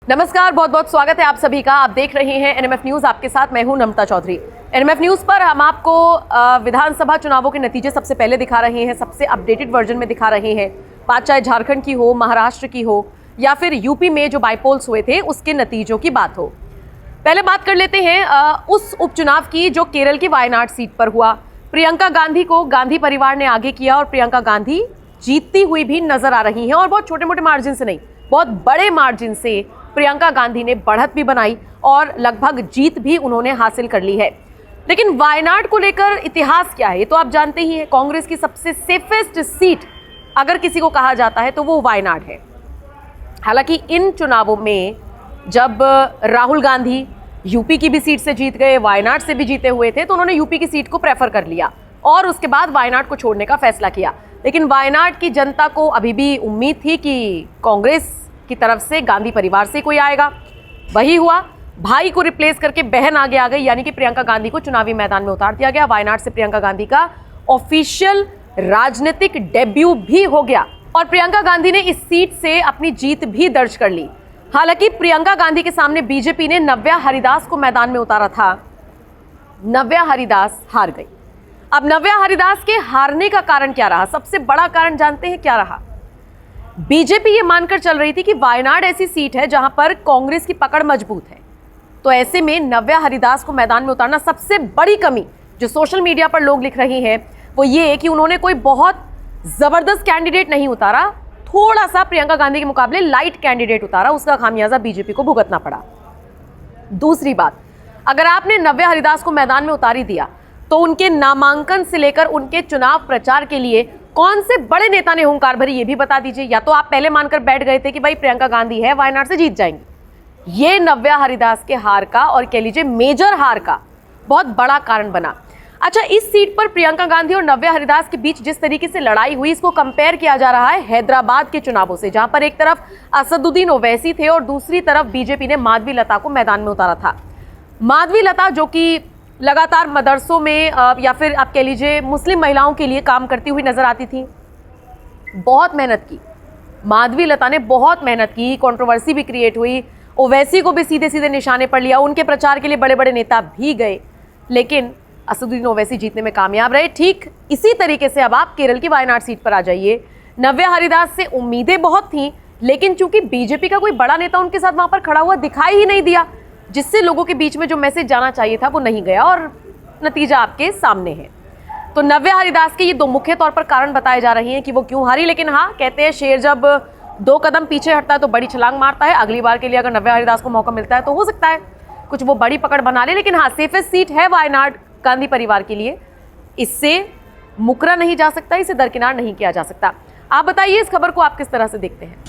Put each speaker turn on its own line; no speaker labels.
नमस्कार, बहुत बहुत स्वागत है आप सभी का। आप देख रहे हैं एनएमएफ न्यूज, आपके साथ मैं हूं नम्रता चौधरी। एनएमएफ न्यूज पर हम आपको विधानसभा चुनावों के नतीजे सबसे पहले दिखा रहे हैं, सबसे अपडेटेड वर्जन में दिखा रहे हैं। बात चाहे झारखंड की हो, महाराष्ट्र की हो या फिर यूपी में जो बाईपोल्स हुए थे उसके नतीजों की बात हो। पहले बात कर लेते हैं उस उपचुनाव की जो केरल की वायनाड सीट पर हुआ। प्रियंका गांधी को गांधी परिवार ने आगे किया और प्रियंका गांधी जीतती हुई भी नजर आ रही हैं, और बहुत छोटे मोटे मार्जिन से नहीं, बहुत बड़े मार्जिन से प्रियंका गांधी ने बढ़त भी बनाई और लगभग जीत भी उन्होंने हासिल कर ली है। लेकिन वायनाड को लेकर इतिहास क्या है ये तो आप जानते ही हैं। कांग्रेस की सबसे सेफेस्ट सीट अगर किसी को कहा जाता है तो वो वायनाड है। हालांकि इन चुनावों में जब राहुल गांधी यूपी की भी सीट से जीत गए, वायनाड से भी जीते हुए थे, तो उन्होंने यूपी की सीट को प्रेफर कर लिया और उसके बाद वायनाड को छोड़ने का फैसला किया। लेकिन वायनाड की जनता को अभी भी उम्मीद थी कि कांग्रेस की तरफ से गांधी परिवार से कोई आएगा। वही हुआ, भाई को रिप्लेस करके बहन आगे आ गई, यानी कि प्रियंका गांधी को चुनावी मैदान में उतार दिया गया। वायनाड से प्रियंका गांधी का ऑफिशियल राजनीतिक डेब्यू भी हो गया और प्रियंका गांधी ने इस सीट से अपनी जीत भी दर्ज कर ली। हालांकि प्रियंका गांधी के सामने बीजेपी ने नव्या हरिदास को मैदान में उतारा था। नव्या हरिदास हार गई। अब नव्या हरिदास के हारने का कारण क्या रहा? सबसे बड़ा कारण जानते हैं क्या रहा? बीजेपी ये मानकर चल रही थी कि वायनाड ऐसी सीट है जहां पर कांग्रेस की पकड़ मजबूत है, तो ऐसे में नव्या हरिदास को मैदान में उतारना सबसे बड़ी कमी जो सोशल मीडिया पर लोग लिख रहे हैं वो ये है कि उन्होंने कोई बहुत जबरदस्त कैंडिडेट नहीं उतारा, थोड़ा सा प्रियंका गांधी के मुकाबले लाइट कैंडिडेट उतारा, उसका खामियाजा बीजेपी को भुगतना पड़ा। दूसरी बात, अगर आपने नव्या हरिदास को मैदान में उतारी दिया तो उनके नामांकन से लेकर उनके चुनाव प्रचार के लिए कौन से बड़े नेता ने हुंकार भरी ये भी बता दीजिए। या तो आप पहले मानकर बैठ गए थे कि भाई प्रियंका गांधी है, वायनाड से जीत जाएंगी। ये नव्या हरिदास के हार का और कह लीजिए मेजर हार का बहुत बड़ा कारण बना। अच्छा, इस सीट पर प्रियंका गांधी और नव्या हरिदास के बीच जिस तरीके से लड़ाई हुई, इसको कंपेयर किया जा रहा है हैदराबाद के चुनावों से, जहां पर एक तरफ असदुद्दीन ओवैसी थे और दूसरी तरफ बीजेपी ने माधवी लता को मैदान में उतारा था। माधवी लता जो कि लगातार मदरसों में या फिर आप कह लीजिए मुस्लिम महिलाओं के लिए काम करती हुई नजर आती थी, बहुत मेहनत की माधवी लता ने, बहुत मेहनत की, कंट्रोवर्सी भी क्रिएट हुई, ओवैसी को भी सीधे सीधे निशाने पर लिया, उनके प्रचार के लिए बड़े बड़े नेता भी गए, लेकिन असदुद्दीन ओवैसी जीतने में कामयाब रहे। ठीक इसी तरीके से अब आप केरल की वायनाड सीट पर आ जाइए। नव्या हरिदास से उम्मीदें बहुत थी, लेकिन चूंकि बीजेपी का कोई बड़ा नेता उनके साथ वहां पर खड़ा हुआ दिखाई ही नहीं दिया, जिससे लोगों के बीच में जो मैसेज जाना चाहिए था वो नहीं गया और नतीजा आपके सामने है। तो नव्या हरिदास के ये दो मुख्य तौर पर कारण बताए जा रहे हैं कि वो क्यों हारी। लेकिन हाँ, कहते हैं शेर जब 2 कदम पीछे हटता है तो बड़ी छलांग मारता है। अगली बार के लिए अगर नव्या हरिदास को मौका मिलता है तो हो सकता है कुछ वो बड़ी पकड़ बना ले। लेकिन हाँ, सेफेस्ट सीट है वायनाड गांधी परिवार के लिए, इससे मुकरा नहीं जा सकता, इसे दरकिनार नहीं किया जा सकता। आप बताइए इस खबर को आप किस तरह से देखते हैं?